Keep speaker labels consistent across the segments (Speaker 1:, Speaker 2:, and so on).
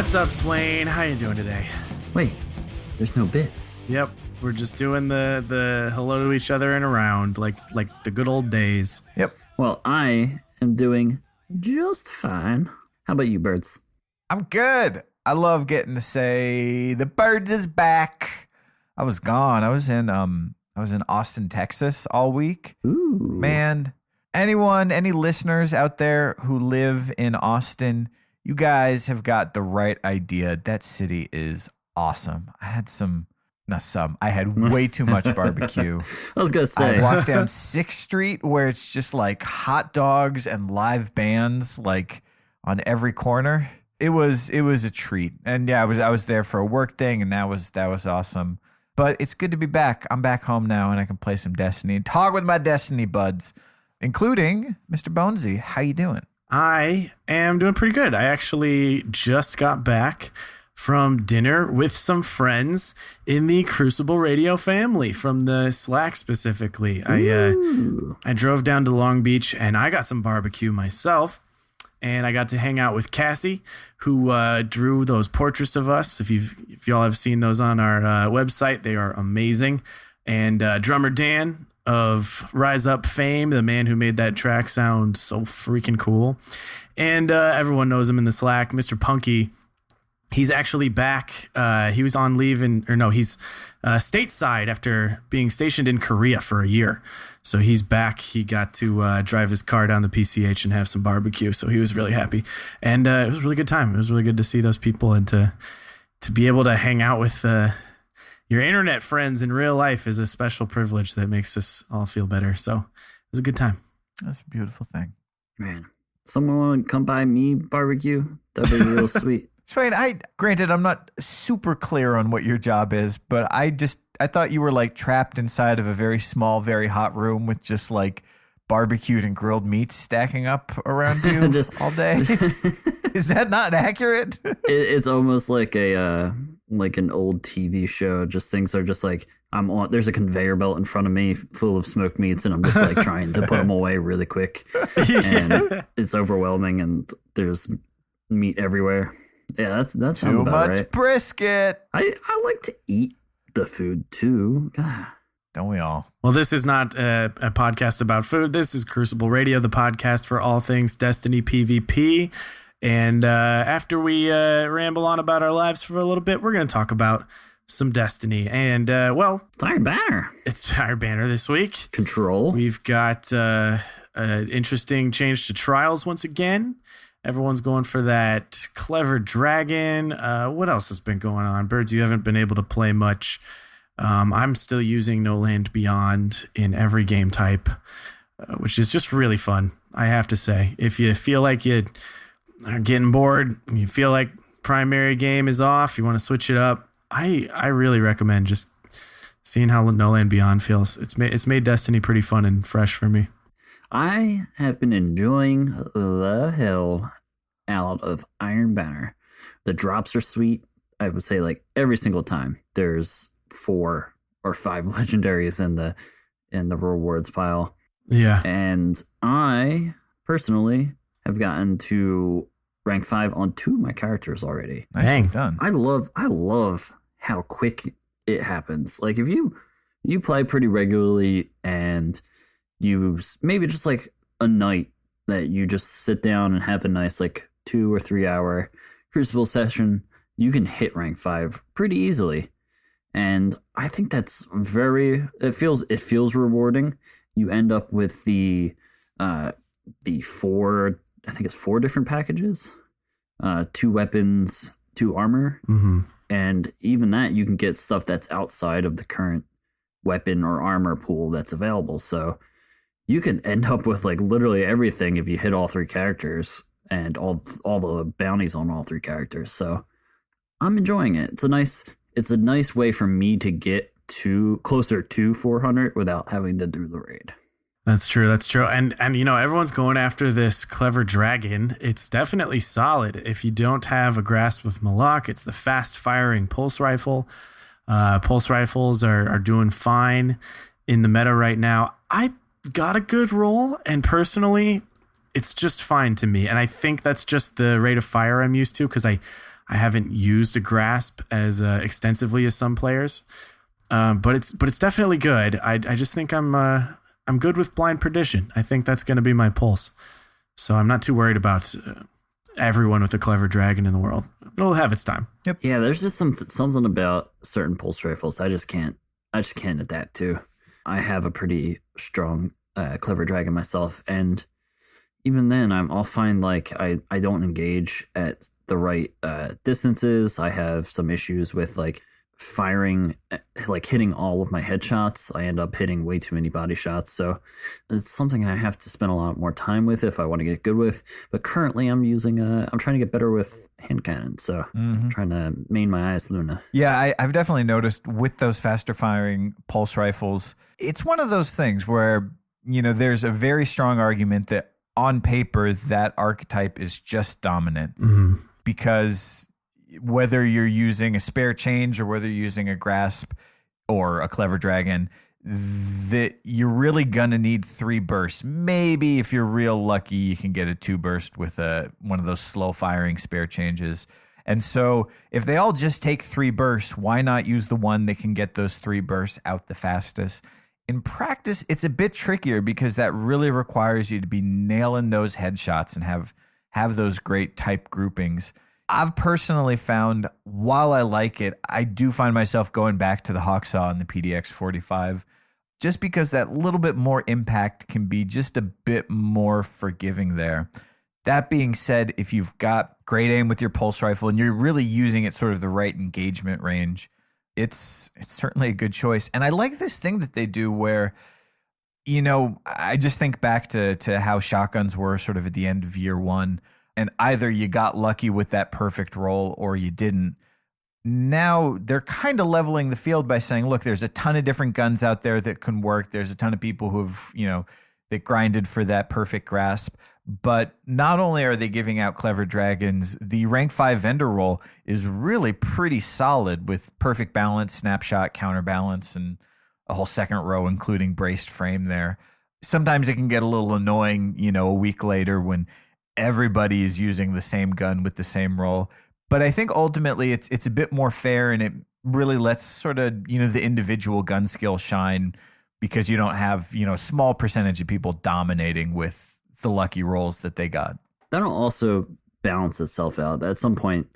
Speaker 1: What's up, Swain? How you doing today?
Speaker 2: Wait, there's no bit.
Speaker 1: Yep, we're just doing the hello to each other and around like the good old days.
Speaker 3: Yep.
Speaker 2: Well, I am doing just fine. How about you, birds?
Speaker 3: I'm good. I love getting to say the birds is back. I was gone. I was in Austin, Texas all week.
Speaker 2: Ooh.
Speaker 3: Man, any listeners out there who live in Austin, you guys have got the right idea. That city is awesome. I had way too much barbecue.
Speaker 2: I was going to say.
Speaker 3: I walked down 6th Street where it's just like hot dogs and live bands like on every corner. It was a treat. And yeah, I was there for a work thing, and that was awesome. But it's good to be back. I'm back home now, and I can play some Destiny and talk with my Destiny buds, including Mr. Bonesy. How you doing?
Speaker 1: I am doing pretty good. I actually just got back from dinner with some friends in the Crucible Radio family from the Slack specifically. I drove down to Long Beach and I got some barbecue myself, and I got to hang out with Cassie, who drew those portraits of us. If y'all have seen those on our website, they are amazing. And drummer Dan of Rise Up fame, the man who made that track sound so freaking cool. And everyone knows him in the Slack, Mr. Punky. He's actually back. He was on leave he's stateside after being stationed in Korea for a year. So he's back. He got to drive his car down the PCH and have some barbecue. So he was really happy. And it was a really good time. It was really good to see those people and to be able to hang out with your internet friends in real life is a special privilege that makes us all feel better. So it was a good time.
Speaker 3: That's a beautiful thing.
Speaker 2: Man, someone want to come by me barbecue? That'd be real sweet.
Speaker 3: Swain, granted, I'm not super clear on what your job is, but I thought you were like trapped inside of a very small, very hot room with just like barbecued and grilled meats stacking up around you all day. Is that not accurate?
Speaker 2: It's almost like an old TV show. Just things are just like there's a conveyor belt in front of me full of smoked meats, and I'm just like trying to put them away really quick. And it's overwhelming, and there's meat everywhere. Yeah, that sounds
Speaker 3: too
Speaker 2: about
Speaker 3: much
Speaker 2: right.
Speaker 3: Brisket.
Speaker 2: I like to eat the food too.
Speaker 3: Don't we all?
Speaker 1: Well, this is not a podcast about food. This is Crucible Radio, the podcast for all things Destiny PvP. And after we ramble on about our lives for a little bit, we're going to talk about some Destiny. And,
Speaker 2: it's Iron Banner.
Speaker 1: It's Iron Banner this week.
Speaker 2: Control.
Speaker 1: We've got an interesting change to Trials once again. Everyone's going for that clever dragon. What else has been going on? Birds, you haven't been able to play much. I'm still using No Land Beyond in every game type, which is just really fun, I have to say. If you feel like you are getting bored, you feel like primary game is off, you want to switch it up, I really recommend just seeing how No Land Beyond feels. It's made Destiny pretty fun and fresh for me.
Speaker 2: I have been enjoying the hell out of Iron Banner. The drops are sweet. I would say like every single time there's 4 or 5 legendaries in the rewards pile.
Speaker 1: Yeah.
Speaker 2: And I personally have gotten to rank 5 on 2 of my characters already.
Speaker 1: Dang.
Speaker 3: Done.
Speaker 2: I love how quick it happens. Like if you play pretty regularly and you maybe just like a night that you just sit down and have a nice like 2 or 3 hour Crucible session, you can hit rank 5 pretty easily. And I think that's it feels rewarding. You end up with the 4, I think it's 4 different packages, 2 weapons, 2 armor.
Speaker 1: Mm-hmm.
Speaker 2: And even that you can get stuff that's outside of the current weapon or armor pool that's available. So you can end up with like literally everything if you hit all 3 characters and all the bounties on all 3 characters. So I'm enjoying it. It's a nice way for me to get closer to 400 without having to do the raid.
Speaker 1: That's true. And everyone's going after this clever dragon. It's definitely solid. If you don't have a grasp of Malak, it's the fast firing pulse rifle. Pulse rifles are doing fine in the meta right now. I got a good roll, and personally, it's just fine to me. And I think that's just the rate of fire I'm used to, because I I haven't used a grasp as extensively as some players, but it's definitely good. I just think I'm good with blind perdition. I think that's going to be my pulse. So I'm not too worried about everyone with a clever dragon in the world. It'll have its time.
Speaker 3: Yep.
Speaker 2: Yeah, there's just something about certain pulse rifles I just can't adapt to. I have a pretty strong clever dragon myself, and even then I'll find like I don't engage at the right distances. I have some issues with like firing, like hitting all of my headshots. I end up hitting way too many body shots. So it's something I have to spend a lot more time with if I want to get good with. But currently I'm trying to get better with hand cannon. So I'm trying to main my IS Luna.
Speaker 3: Yeah, I've definitely noticed with those faster firing pulse rifles, it's one of those things where, there's a very strong argument that on paper that archetype is just dominant because whether you're using a spare change or whether you're using a grasp or a clever dragon, that you're really gonna need 3 bursts. Maybe if you're real lucky, you can get a 2 burst with one of those slow firing spare changes. And so if they all just take 3 bursts, why not use the one that can get those 3 bursts out the fastest? In practice, it's a bit trickier because that really requires you to be nailing those headshots and have those great type groupings. I've personally found, while I like it, I do find myself going back to the Hawksaw and the PDX 45 just because that little bit more impact can be just a bit more forgiving there. That being said, if you've got great aim with your pulse rifle and you're really using it sort of the right engagement range, it's certainly a good choice. And I like this thing that they do where, I just think back to how shotguns were sort of at the end of year one. And either you got lucky with that perfect roll or you didn't. Now they're kind of leveling the field by saying, look, there's a ton of different guns out there that can work. There's a ton of people who've, that grinded for that perfect grasp. But not only are they giving out clever dragons, the rank 5 vendor roll is really pretty solid with perfect balance, snapshot, counterbalance, and a whole second row, including braced frame there. Sometimes it can get a little annoying, a week later when everybody is using the same gun with the same roll. But I think ultimately it's a bit more fair, and it really lets sort of, the individual gun skill shine because you don't have, a small percentage of people dominating with the lucky rolls that they got.
Speaker 2: That'll also balance itself out. At some point,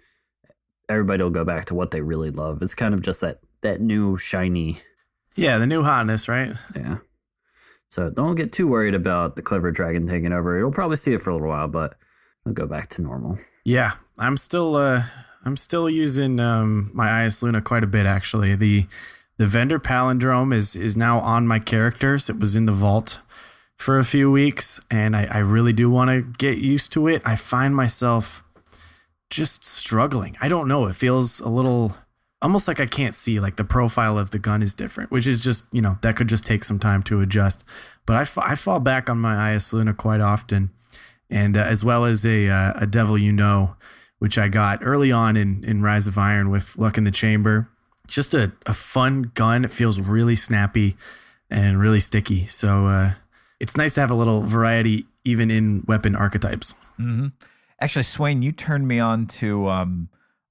Speaker 2: everybody will go back to what they really love. It's kind of just that new shiny.
Speaker 1: Yeah, the new hotness, right?
Speaker 2: Yeah. So don't get too worried about the clever dragon taking over. You'll probably see it for a little while, but it'll go back to normal.
Speaker 1: Yeah, I'm still using my IS Luna quite a bit actually. The vendor palindrome is now on my characters. It was in the vault for a few weeks, and I really do want to get used to it. I find myself just struggling. I don't know. It feels a little almost like I can't see, like the profile of the gun is different, which is just, that could just take some time to adjust. But I fall back on my IS Luna quite often, and as well as a Devil which I got early on in Rise of Iron with Luck in the Chamber. Just a fun gun. It feels really snappy and really sticky. So it's nice to have a little variety even in weapon archetypes.
Speaker 3: Mm-hmm. Actually, Swain, you turned me onto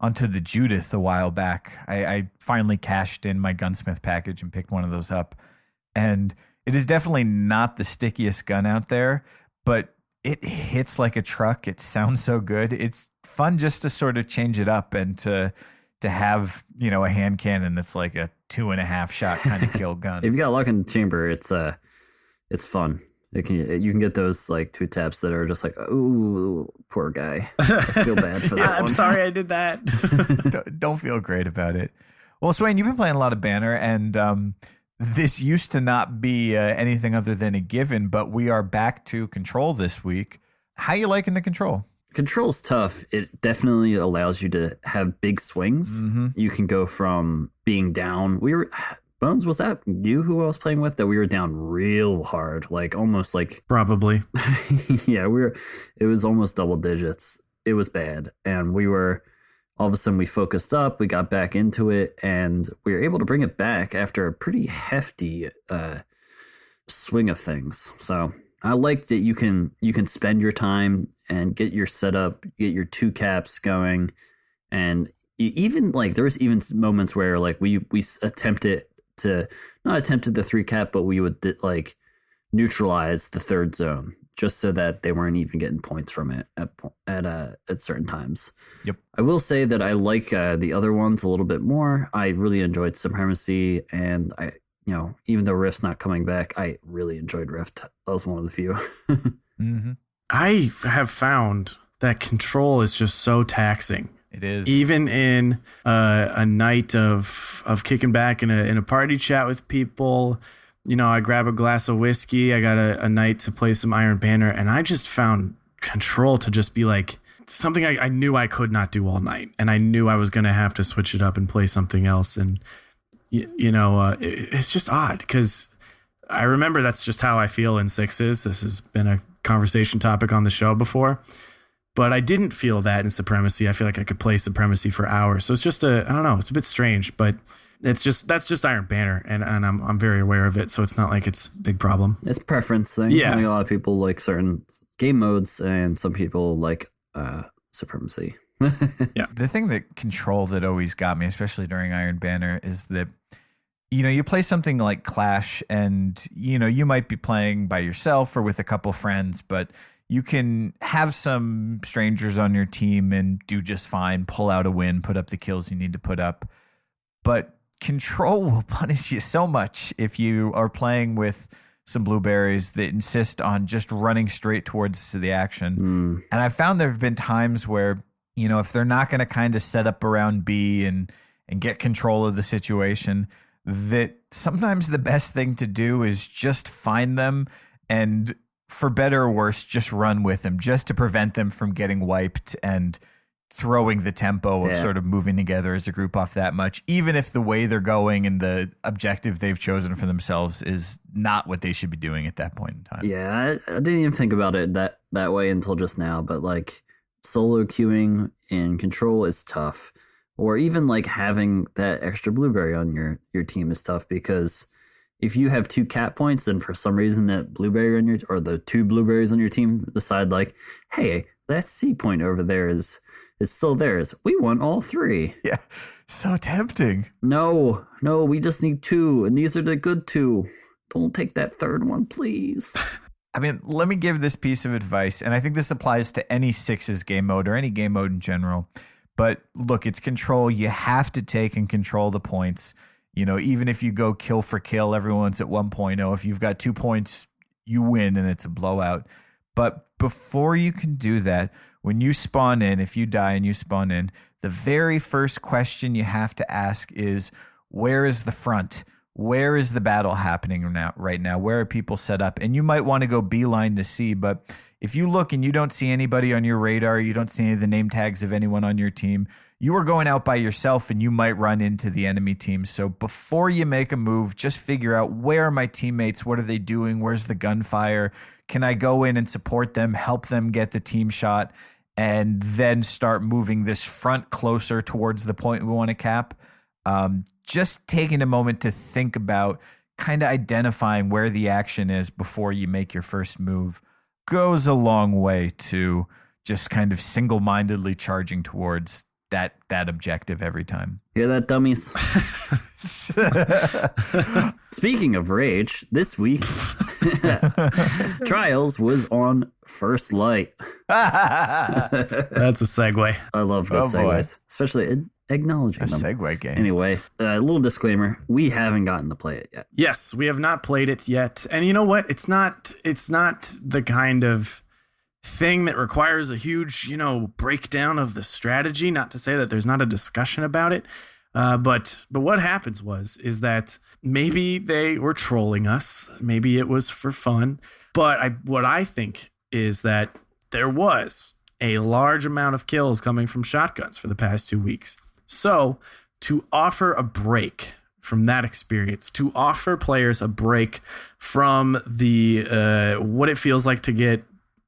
Speaker 3: the Judith a while back. I finally cashed in my gunsmith package and picked one of those up. And it is definitely not the stickiest gun out there, but it hits like a truck. It sounds so good. It's fun just to sort of change it up and to have, a hand cannon that's like a 2.5 shot kind of kill gun.
Speaker 2: If you got Luck in the Chamber, it's fun. You can get those like 2 taps that are just like, ooh, poor guy. I feel bad for that
Speaker 1: Yeah,
Speaker 2: one.
Speaker 1: I'm sorry I did that.
Speaker 3: Don't feel great about it. Well, Swain, you've been playing a lot of Banner, and this used to not be anything other than a given, but we are back to Control this week. How you liking the Control?
Speaker 2: Control's tough. It definitely allows you to have big swings. Mm-hmm. You can go from being down. Bones, was that you who I was playing with? That we were down real hard, like almost like
Speaker 1: Probably.
Speaker 2: Yeah, it was almost double digits. It was bad, and we were all of a sudden we focused up, we got back into it, and we were able to bring it back after a pretty hefty swing of things. So I like that you can spend your time and get your setup, get your 2 caps going, And even like there was even moments where like we attempted to not attempted the 3-cap, but we would like neutralize the third zone just so that they weren't even getting points from it at certain times.
Speaker 3: Yep.
Speaker 2: I will say that I like the other ones a little bit more. I really enjoyed Supremacy, and even though Rift's not coming back, I really enjoyed Rift. That was one of the few.
Speaker 3: Mm-hmm.
Speaker 1: I have found that Control is just so taxing.
Speaker 3: It is.
Speaker 1: Even in a night of kicking back in a party chat with people, I grab a glass of whiskey, I got a night to play some Iron Banner, and I just found Control to just be like something I knew I could not do all night, and I knew I was going to have to switch it up and play something else. And it's just odd because I remember that's just how I feel in sixes. This has been a conversation topic on the show before, but I didn't feel that in Supremacy. I feel like I could play Supremacy for hours. So it's just I don't know, it's a bit strange, but that's just Iron Banner, and I'm very aware of it, so it's not like it's a big problem.
Speaker 2: It's a preference thing.
Speaker 1: Yeah.
Speaker 2: Like a lot of people like certain game modes, and some people like Supremacy.
Speaker 1: Yeah.
Speaker 3: The thing that Control that always got me, especially during Iron Banner, is that you play something like Clash, and you might be playing by yourself or with a couple friends, but you can have some strangers on your team and do just fine, pull out a win, put up the kills you need to put up. But Control will punish you so much if you are playing with some blueberries that insist on just running straight towards the action. And I found there have been times where, if they're not going to kind of set up around B and get control of the situation, that sometimes the best thing to do is just find them and, for better or worse, just run with them just to prevent them from getting wiped and throwing the tempo of sort of moving together as a group off that much, even if the way they're going and the objective they've chosen for themselves is not what they should be doing at that point in time.
Speaker 2: Yeah, I didn't even think about it that way until just now, but like solo queuing in Control is tough. Or even like having that extra blueberry on your team is tough, because if you have 2 cat points and for some reason that blueberry on or the 2 blueberries on your team decide like, hey, that C point over there is still theirs. We want all 3.
Speaker 3: Yeah. So tempting.
Speaker 2: No, we just need 2, and these are the good 2. Don't take that third one, please.
Speaker 3: I mean, let me give this piece of advice, and I think this applies to any sixes game mode or any game mode in general. But look, it's Control. You have to take and control the points. Even if you go kill for kill, everyone's at 1.0. If you've got 2 points, you win and it's a blowout. But before you can do that, when you spawn in, if you die and you spawn in, the very first question you have to ask is, where is the front? Where is the battle happening right now? Where are people set up? And you might want to go beeline to see, but if you look and you don't see anybody on your radar, you don't see any of the name tags of anyone on your team, you are going out by yourself and you might run into the enemy team. So before you make a move, just figure out, where are my teammates? What are they doing? Where's the gunfire? Can I go in and support them, help them get the team shot, and then start moving this front closer towards the point we want to cap? Just taking a moment to think about kind of identifying where the action is before you make your first move goes a long way to just kind of single-mindedly charging towards that objective every time.
Speaker 2: Hear that, dummies? Speaking of rage, this week Trials was on First Light.
Speaker 1: That's a segue.
Speaker 2: I love good segues, especially acknowledging them.
Speaker 3: Segue game.
Speaker 2: Anyway, a little disclaimer: we haven't gotten to play it yet.
Speaker 1: Yes, we have not played it yet, and you know what? It's not the kind of thing that requires a huge, breakdown of the strategy. Not to say that there's not a discussion about it, but what happens is that maybe they were trolling us. Maybe it was for fun. But what I think is that there was a large amount of kills coming from shotguns for the past 2 weeks. So to offer a break from that experience, to offer players a break from the what it feels like to get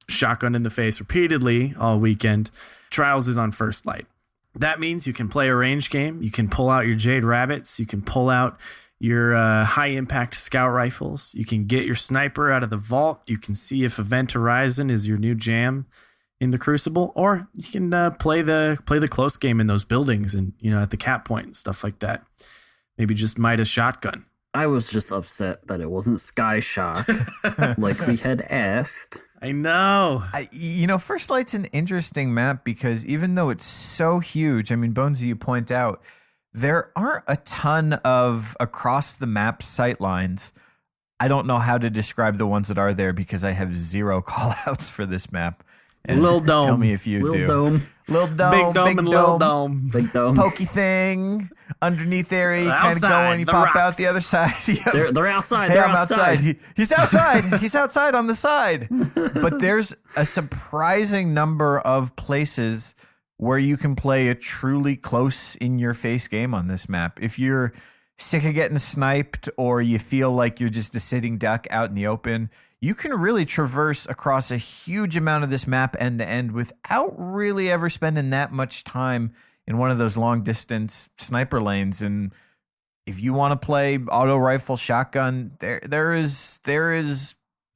Speaker 1: shotgun in the face repeatedly all weekend, Trials is on First Light. That means you can play a range game. You can pull out your Jade Rabbits. You can pull out your high-impact scout rifles. You can get your sniper out of the vault. You can see if Event Horizon is your new jam. in the Crucible, or you can play the close game in those buildings and at the cap point and stuff like that. Maybe just might a shotgun.
Speaker 2: I was just upset that it wasn't Sky Shock like we had asked.
Speaker 1: I know.
Speaker 3: First Light's an interesting map because even though it's so huge, I mean, Bonesy, you point out, there aren't a ton of across the map sight lines. I don't know how to describe the ones that are there because I have zero callouts for this map. And
Speaker 1: Lil Dome.
Speaker 3: Tell me if you
Speaker 2: Lil
Speaker 3: do.
Speaker 2: Dome.
Speaker 3: Lil Dome.
Speaker 1: Big Dome
Speaker 3: Big
Speaker 1: and
Speaker 3: Dome.
Speaker 1: Lil Dome.
Speaker 2: Big Dome.
Speaker 3: Pokey thing. Underneath area, you kind of go
Speaker 1: Outside,
Speaker 3: and you
Speaker 1: the
Speaker 3: pop out
Speaker 1: rocks.
Speaker 3: the other side. Yep.
Speaker 2: They're outside.
Speaker 3: Hey,
Speaker 2: They're
Speaker 3: I'm
Speaker 2: outside.
Speaker 3: He's outside. He's outside on the side. But there's a surprising number of places where you can play a truly close in your face game on this map. If you're sick of getting sniped or you feel like you're just a sitting duck out in the open, you can really traverse across a huge amount of this map end to end without really ever spending that much time in one of those long distance sniper lanes. And if you want to play auto rifle shotgun, there is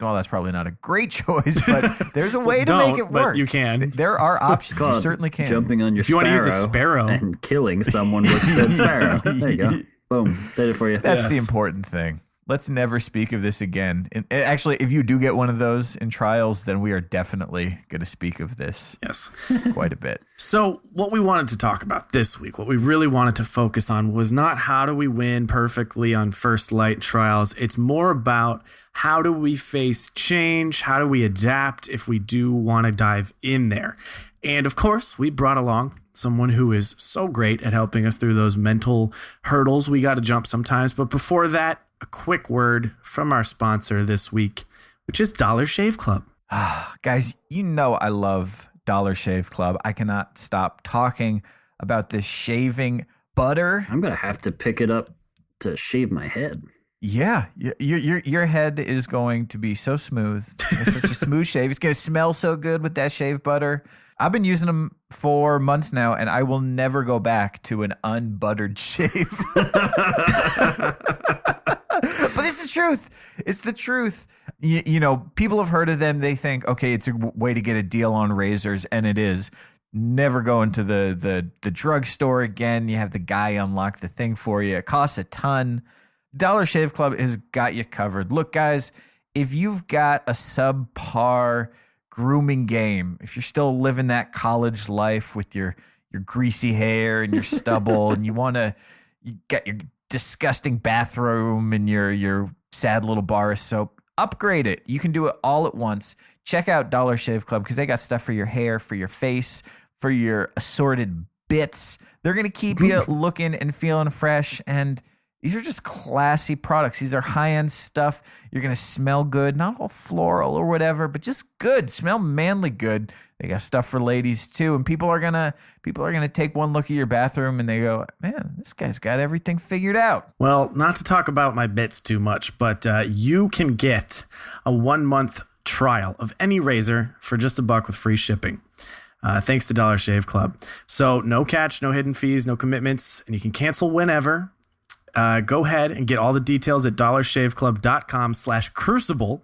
Speaker 3: well, that's probably not a great choice, but there's a way to make it work.
Speaker 1: But you can.
Speaker 3: There are options. You
Speaker 2: Called
Speaker 3: certainly can.
Speaker 2: Jumping on your
Speaker 1: If you want to use a
Speaker 2: sparrow
Speaker 1: sparrow.
Speaker 2: and killing someone with said sparrow. There you go. Boom. Did it for you.
Speaker 3: That's the
Speaker 1: Yes.
Speaker 3: important thing. Let's never speak of this again. And actually, if you do get one of those in trials, then we are definitely going to speak of this
Speaker 1: Yes.
Speaker 3: quite a bit.
Speaker 1: So what we wanted to talk about this week, what we really wanted to focus on was not how do we win perfectly on First Light trials. It's more about how do we face change? How do we adapt if we do want to dive in there? And of course, we brought along someone who is so great at helping us through those mental hurdles we got to jump sometimes. But before that, a quick word from our sponsor this week, which is Dollar Shave Club.
Speaker 3: Guys, I love Dollar Shave Club. I cannot stop talking about this shaving butter.
Speaker 2: I'm going to have to pick it up to shave my head.
Speaker 3: Yeah, your head is going to be so smooth. It's such a smooth shave. It's going to smell so good with that shave butter. I've been using them for months now, and I will never go back to an unbuttered shave. But it's the truth. It's the truth. People have heard of them. They think, okay, it's a way to get a deal on razors, and it is. Never go into the drugstore again. You have the guy unlock the thing for you. It costs a ton. Dollar Shave Club has got you covered. Look, guys, if you've got a subpar grooming game, if you're still living that college life with your greasy hair and your stubble, and you got your disgusting bathroom and your sad little bar of soap, upgrade it. You can do it all at once. Check out Dollar Shave Club because they got stuff for your hair, for your face, for your assorted bits. They're going to keep you looking and feeling fresh, and these are just classy products. These are high-end stuff. You're going to smell good, not all floral or whatever, but just good. Smell manly good. They got stuff for ladies too, and people are going to take one look at your bathroom and they go, "Man, this guy's got everything figured out."
Speaker 1: Well, not to talk about my bits too much, but you can get a 1-month trial of any razor for just $1 with free shipping. Thanks to Dollar Shave Club. So no catch, no hidden fees, no commitments, and you can cancel whenever. Go ahead and get all the details at dollarshaveclub.com/crucible.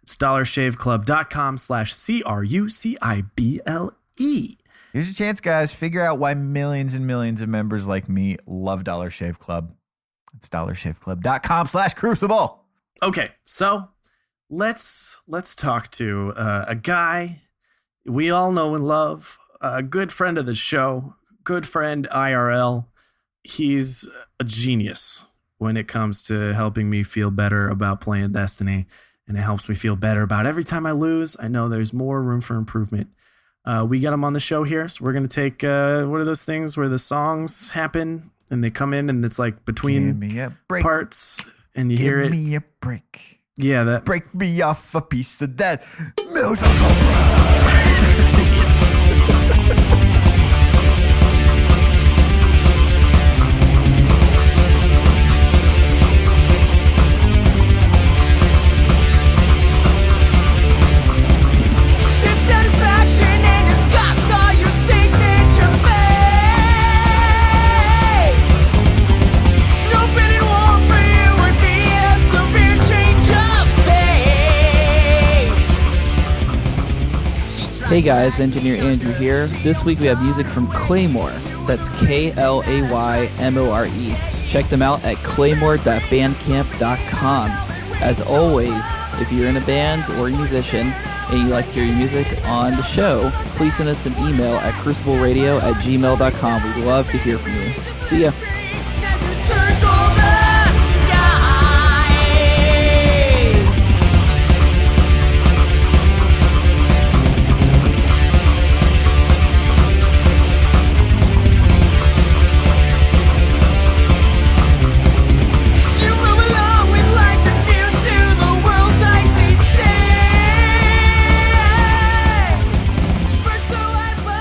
Speaker 1: It's dollarshaveclub.com/CRUCIBLE.
Speaker 3: Here's your chance, guys. Figure out why millions and millions of members like me love Dollar Shave Club. It's dollarshaveclub.com/crucible.
Speaker 1: Okay, so let's talk to a guy we all know and love, a good friend of the show, good friend IRL. He's a genius when it comes to helping me feel better about playing Destiny, and it helps me feel better about every time I lose. I know there's more room for improvement. We got him on the show here, so we're going to take, what are those things where the songs happen and they come in and it's like between
Speaker 3: Give me a break.
Speaker 1: parts and you hear it.
Speaker 3: Give me a break.
Speaker 1: Yeah, that.
Speaker 3: Break me off a piece of that milk bread.
Speaker 4: Dissatisfaction and disgust are your signature face. No fitting war for you would be a severe change of pace. She
Speaker 5: Hey guys, Engineer Andrew here. This week we have music from Claymore. That's Klaymore. Check them out at claymore.bandcamp.com. As always, if you're in a band or a musician and you like to hear your music on the show, please send us an email at crucibleradio@gmail.com. We'd love to hear from you. See ya.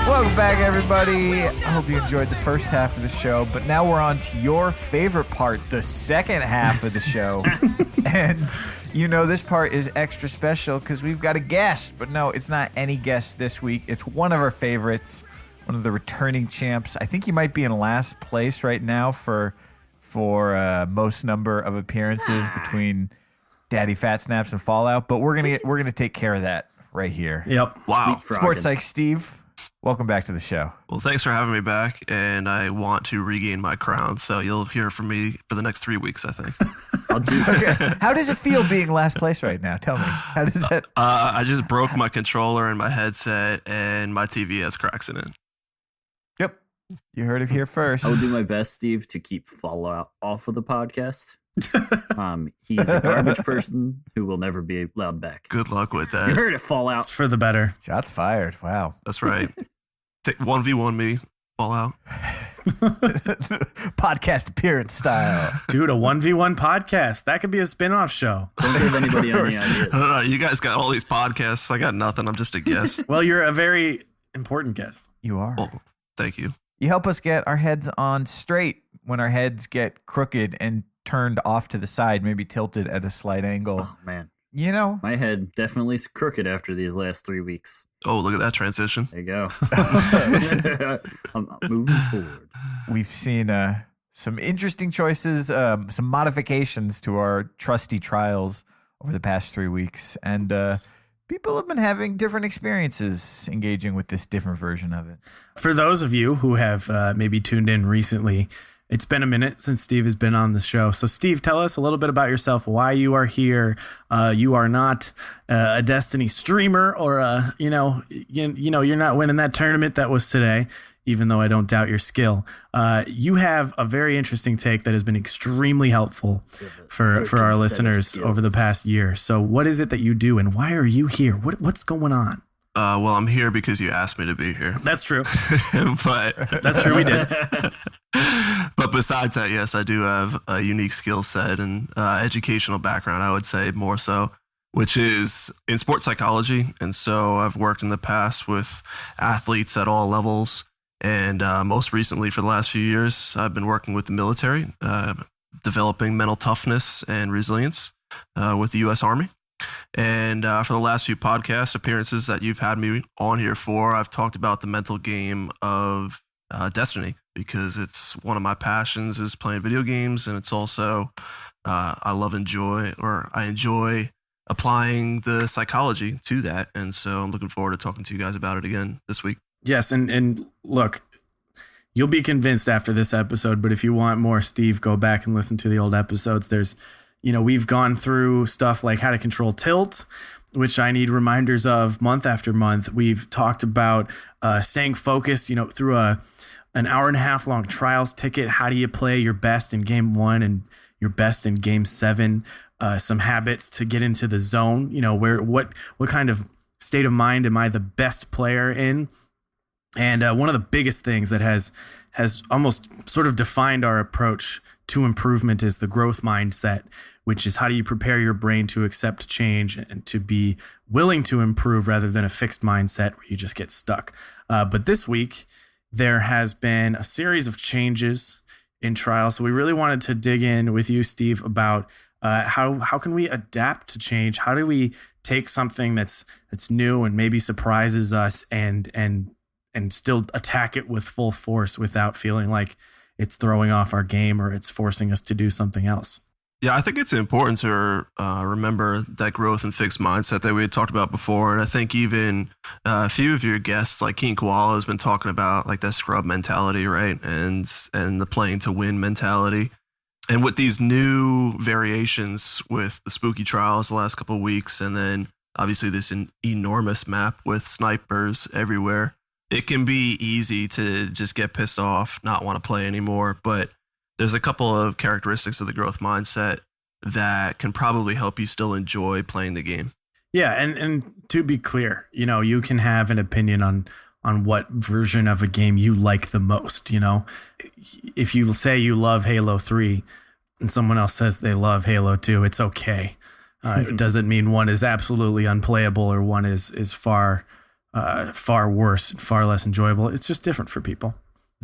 Speaker 3: Welcome back, everybody. I hope you enjoyed the first half of the show, but now we're on to your favorite part, the second half of the show. And you know this part is extra special because we've got a guest, but no, it's not any guest this week. It's one of our favorites, one of the returning champs. I think he might be in last place right now for most number of appearances between Daddy Fat Snaps and Fallout, but we're gonna take care of that right here.
Speaker 1: Yep.
Speaker 6: Wow.
Speaker 3: Sports Psych Steve, welcome back to the show.
Speaker 6: Well, thanks for having me back, and I want to regain my crown, so you'll hear from me for the next 3 weeks, I think.
Speaker 3: Okay. How does it feel being last place right now? Tell me. How does that?
Speaker 6: I just broke my controller and my headset, and my TV has cracks in it.
Speaker 3: Yep. You heard it here first.
Speaker 2: I will do my best, Steve, to keep Fallout off of the podcast. He's a garbage person who will never be allowed back.
Speaker 6: Good luck with
Speaker 2: You
Speaker 6: that.
Speaker 2: heard it, Fallout.
Speaker 1: It's for the better.
Speaker 3: Shots fired. Wow.
Speaker 6: That's right. Take 1v1 me, Fallout.
Speaker 3: Podcast appearance style.
Speaker 1: Dude, a 1v1 podcast. That could be a spin-off show.
Speaker 2: Don't give anybody any ideas.
Speaker 6: I don't know, you guys got all these podcasts. I got nothing. I'm just a guest.
Speaker 1: Well, you're a very important guest.
Speaker 3: You are.
Speaker 6: Well, thank you.
Speaker 3: You help us get our heads on straight when our heads get crooked and turned off to the side, maybe tilted at a slight angle.
Speaker 2: Oh, man.
Speaker 3: You know?
Speaker 2: My head definitely is crooked after these last 3 weeks.
Speaker 6: Oh, look at that transition.
Speaker 2: There you go. I'm moving forward.
Speaker 3: We've seen some interesting choices, some modifications to our trusty trials over the past 3 weeks. And people have been having different experiences engaging with this different version of it.
Speaker 1: For those of you who have maybe tuned in recently, it's been a minute since Steve has been on the show. So, Steve, tell us a little bit about yourself, why you are here. You are not a Destiny streamer, or you're not winning that tournament that was today, even though I don't doubt your skill. You have a very interesting take that has been extremely helpful for our listeners over the past year. So, what is it that you do, and why are you here? What's going on?
Speaker 6: Well, I'm here because you asked me to be here.
Speaker 1: That's true.
Speaker 6: But
Speaker 1: That's true. We did.
Speaker 6: But besides that, yes, I do have a unique skill set and educational background, I would say more so, which is in sports psychology. And so I've worked in the past with athletes at all levels. And most recently, for the last few years, I've been working with the military, developing mental toughness and resilience with the U.S. Army. And for the last few podcast appearances that you've had me on here for, I've talked about the mental game of Destiny, because it's one of my passions is playing video games, and it's also I enjoy applying the psychology to that, and so I'm looking forward to talking to you guys about it again this week.
Speaker 1: Yes, and look, you'll be convinced after this episode, but if you want more, Steve, go back and listen to the old episodes. There's, we've gone through stuff like how to control tilt, which I need reminders of month after month. We've talked about staying focused, through an hour and a half long trials ticket. How do you play your best in game 1 and your best in game 7? Some habits to get into the zone. What kind of state of mind am I the best player in? And one of the biggest things that has almost sort of defined our approach to improvement is the growth mindset, which is how do you prepare your brain to accept change and to be willing to improve rather than a fixed mindset where you just get stuck. But this week, there has been a series of changes in trials. So we really wanted to dig in with you, Steve, about how can we adapt to change? How do we take something that's new and maybe surprises us and still attack it with full force without feeling like it's throwing off our game or it's forcing us to do something else?
Speaker 6: Yeah, I think it's important to remember that growth and fixed mindset that we had talked about before. And I think even a few of your guests, like King Koala, has been talking about like that scrub mentality, right? And the playing to win mentality. And with these new variations with the spooky trials the last couple of weeks, and then obviously this enormous map with snipers everywhere, it can be easy to just get pissed off, not want to play anymore. But there's a couple of characteristics of the growth mindset that can probably help you still enjoy playing the game.
Speaker 1: Yeah, and to be clear, you can have an opinion on what version of a game you like the most. If you say you love Halo 3 and someone else says they love Halo 2, it's okay. It doesn't mean one is absolutely unplayable or one is far worse, far less enjoyable. It's just different for people.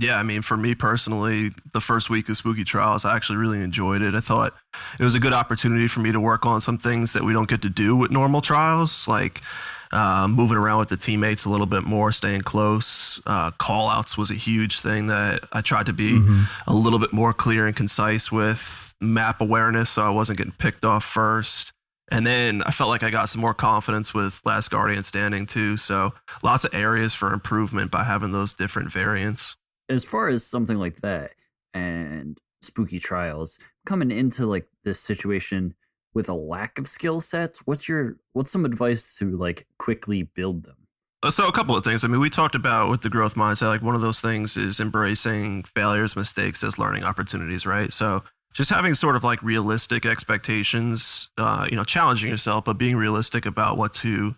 Speaker 6: Yeah, I mean, for me personally, the first week of Spooky Trials, I actually really enjoyed it. I thought it was a good opportunity for me to work on some things that we don't get to do with normal trials, like moving around with the teammates a little bit more, staying close. Call outs was a huge thing that I tried to be a little bit more clear and concise with map awareness, so I wasn't getting picked off first. And then I felt like I got some more confidence with Last Guardian Standing too. So lots of areas for improvement by having those different variants.
Speaker 2: As far as something like that and spooky trials, coming into like this situation with a lack of skill sets, what's some advice to like quickly build them?
Speaker 6: So a couple of things. I mean, we talked about with the growth mindset, like one of those things is embracing failures, mistakes as learning opportunities, right? So just having sort of like realistic expectations, challenging yourself, but being realistic about what to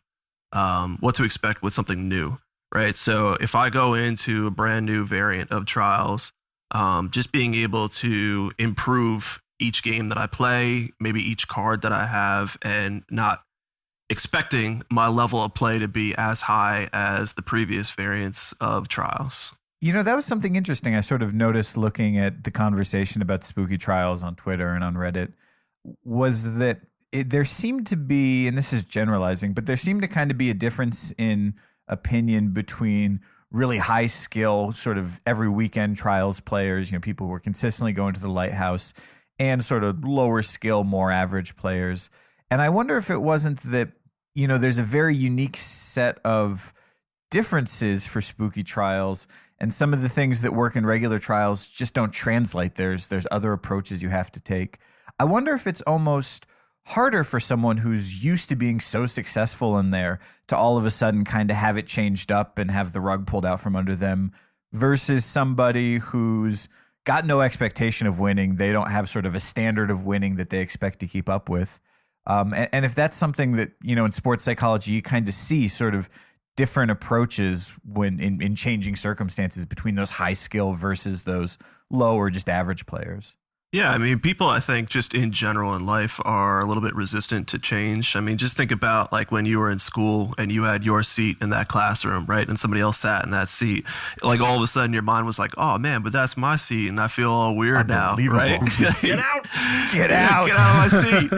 Speaker 6: expect with something new. Right. So if I go into a brand new variant of trials, just being able to improve each game that I play, maybe each card that I have, and not expecting my level of play to be as high as the previous variants of trials.
Speaker 3: That was something interesting I sort of noticed looking at the conversation about spooky trials on Twitter and on Reddit, was that there seemed to be, and this is generalizing, but there seemed to kind of be a difference in opinion between really high skill, sort of every weekend trials players, people who are consistently going to the lighthouse, and sort of lower skill, more average players. And I wonder if it wasn't that, there's a very unique set of differences for spooky trials, and some of the things that work in regular trials just don't translate. There's other approaches you have to take. I wonder if it's almost harder for someone who's used to being so successful in there to all of a sudden kind of have it changed up and have the rug pulled out from under them versus somebody who's got no expectation of winning. They don't have sort of a standard of winning that they expect to keep up with. And if that's something that, in sports psychology, you kind of see sort of different approaches when in changing circumstances between those high skill versus those low or just average players.
Speaker 6: Yeah, I mean, people, I think, just in general in life are a little bit resistant to change. I mean, just think about like when you were in school and you had your seat in that classroom, right? And somebody else sat in that seat. Like all of a sudden your mind was like, oh man, but that's my seat and I feel all weird now, right?
Speaker 3: Get out!
Speaker 6: Get out of my seat.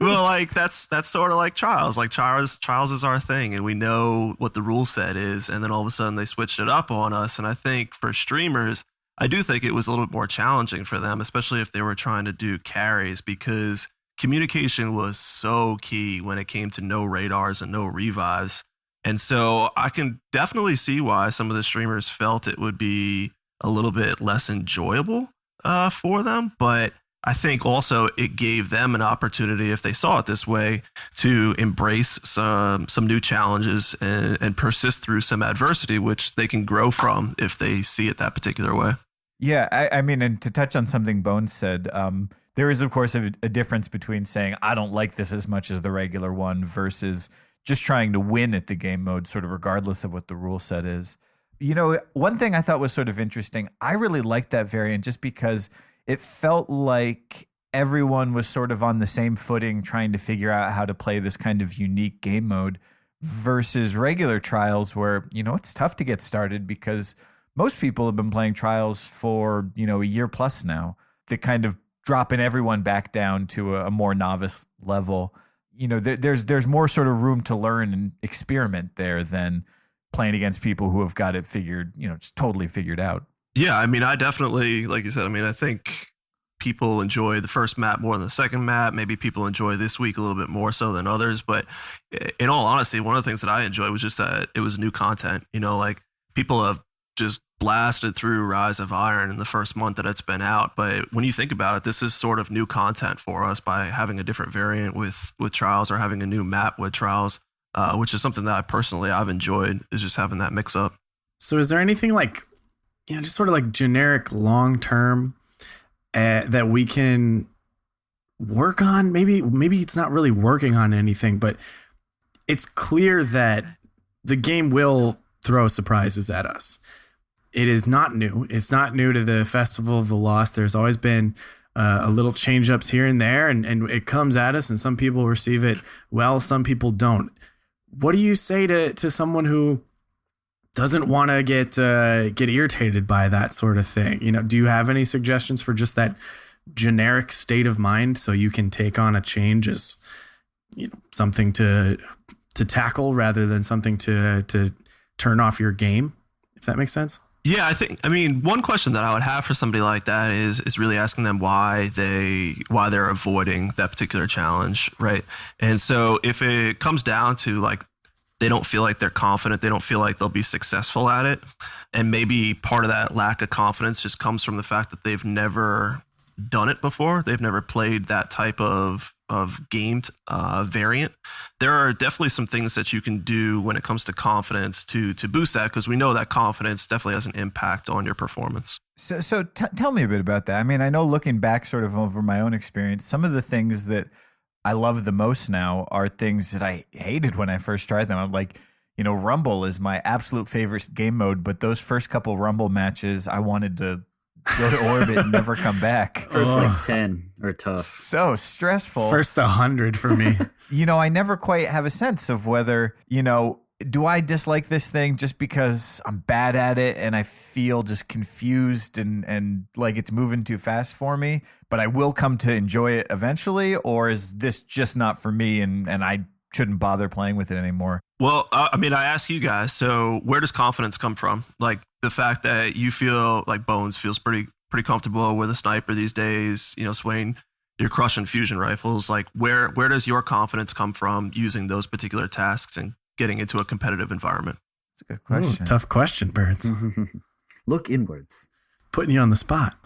Speaker 6: Well, like that's sort of like trials. Like trials is our thing and we know what the rule set is. And then all of a sudden they switched it up on us. And I think for streamers, I do think it was a little bit more challenging for them, especially if they were trying to do carries, because communication was so key when it came to no radars and no revives. And so I can definitely see why some of the streamers felt it would be a little bit less enjoyable for them. But I think also it gave them an opportunity, if they saw it this way, to embrace some new challenges and persist through some adversity, which they can grow from if they see it that particular way.
Speaker 3: Yeah, I mean, and to touch on something Bones said, there is, of course, a difference between saying, I don't like this as much as the regular one versus just trying to win at the game mode, sort of regardless of what the rule set is. One thing I thought was sort of interesting, I really liked that variant just because it felt like everyone was sort of on the same footing trying to figure out how to play this kind of unique game mode versus regular trials where, it's tough to get started because most people have been playing trials for, a year plus now. They're kind of dropping everyone back down to a more novice level. There's more sort of room to learn and experiment there than playing against people who have got it figured, just totally figured out.
Speaker 6: Yeah, I mean, I definitely, like you said, I mean, I think people enjoy the first map more than the second map. Maybe people enjoy this week a little bit more so than others. But in all honesty, one of the things that I enjoyed was just that it was new content. Like people have just blasted through Rise of Iron in the first month that it's been out. But when you think about it, this is sort of new content for us by having a different variant with Trials or having a new map with Trials, which is something that I've enjoyed, is just having that mix up.
Speaker 1: So is there anything like, just sort of like generic long-term that we can work on? Maybe it's not really working on anything, but it's clear that the game will throw surprises at us. It is not new. It's not new to the Festival of the Lost. There's always been a little change-ups here and there, and it comes at us, and some people receive it well, some people don't. What do you say to someone who doesn't want to get irritated by that sort of thing? Do you have any suggestions for just that generic state of mind so you can take on a change as something to tackle rather than something to turn off your game, if that makes sense?
Speaker 6: Yeah, one question that I would have for somebody like that is really asking them why they're avoiding that particular challenge, right? And so if it comes down to like they don't feel like they're confident, they don't feel like they'll be successful at it, and maybe part of that lack of confidence just comes from the fact that they've never done it before, they've never played that type of gamed variant. There are definitely some things that you can do when it comes to confidence to boost that, because we know that confidence definitely has an impact on your performance.
Speaker 3: So tell me a bit about that. I know looking back sort of over my own experience, some of the things that I love the most now are things that I hated when I first tried them. I'm like, Rumble is my absolute favorite game mode, but those first couple Rumble matches, I wanted to go to orbit and never come back.
Speaker 2: First like 10 are tough.
Speaker 3: So stressful.
Speaker 1: First 100 for me.
Speaker 3: I never quite have a sense of whether, do I dislike this thing just because I'm bad at it and I feel just confused and like it's moving too fast for me, but I will come to enjoy it eventually? Or is this just not for me and I shouldn't bother playing with it anymore?
Speaker 6: Well, I ask you guys, so where does confidence come from? Like the fact that you feel like Bones feels pretty comfortable with a sniper these days, Swain, you're crushing fusion rifles. Like where does your confidence come from using those particular tasks and getting into a competitive environment?
Speaker 3: That's a good question.
Speaker 1: Ooh, tough question, Burns.
Speaker 2: Look inwards.
Speaker 1: Putting you on the spot.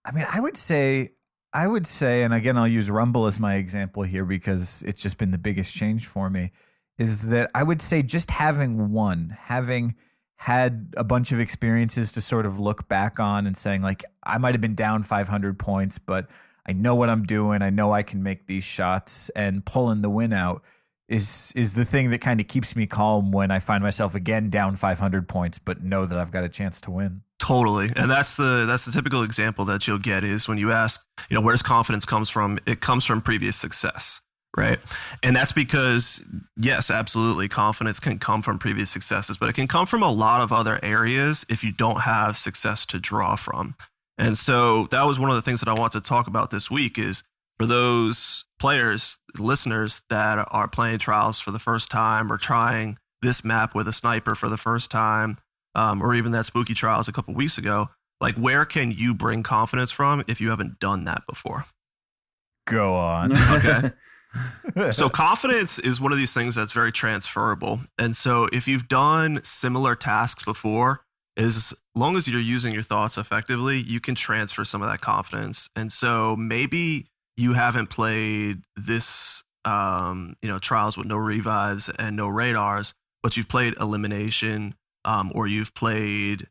Speaker 3: I would say, and again, I'll use Rumble as my example here because it's just been the biggest change for me, is that I would say just having had a bunch of experiences to sort of look back on and saying like, I might have been down 500 points, but I know what I'm doing. I know I can make these shots, and pulling the win out is the thing that kind of keeps me calm when I find myself again down 500 points, but know that I've got a chance to win.
Speaker 6: Totally. And that's the typical example that you'll get is when you ask, where does confidence comes from? It comes from previous success, right? And that's because, yes, absolutely, confidence can come from previous successes, but it can come from a lot of other areas if you don't have success to draw from. And so that was one of the things that I want to talk about this week is for those players, listeners that are playing Trials for the first time or trying this map with a sniper for the first time, or even that spooky Trials a couple weeks ago, like where can you bring confidence from if you haven't done that before?
Speaker 3: Go on.
Speaker 6: Okay. So confidence is one of these things that's very transferable. And so if you've done similar tasks before, as long as you're using your thoughts effectively, you can transfer some of that confidence. And so maybe you haven't played this, Trials with no revives and no radars, but you've played Elimination, or you've played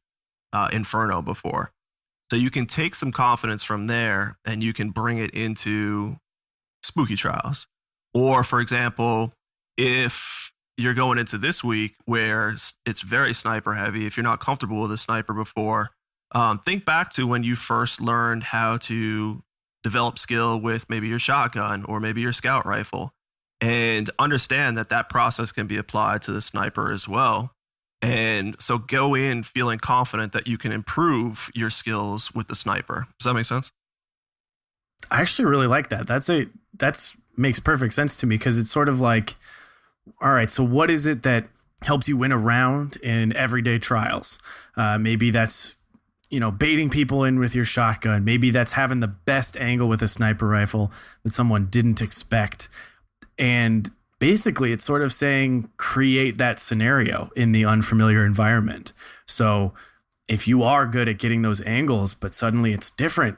Speaker 6: Inferno before. So you can take some confidence from there and you can bring it into Spooky Trials. Or, for example, if you're going into this week where it's very sniper heavy, if you're not comfortable with a sniper before, think back to when you first learned how to develop skill with maybe your shotgun or maybe your scout rifle, and understand that process can be applied to the sniper as well. And so go in feeling confident that you can improve your skills with the sniper. Does that make sense?
Speaker 1: I actually really like that. That's makes perfect sense to me, because it's sort of like, all right, so what is it that helps you win a round in everyday Trials? Maybe that's baiting people in with your shotgun. Maybe that's having the best angle with a sniper rifle that someone didn't expect. And basically, it's sort of saying create that scenario in the unfamiliar environment. So if you are good at getting those angles, but suddenly it's different,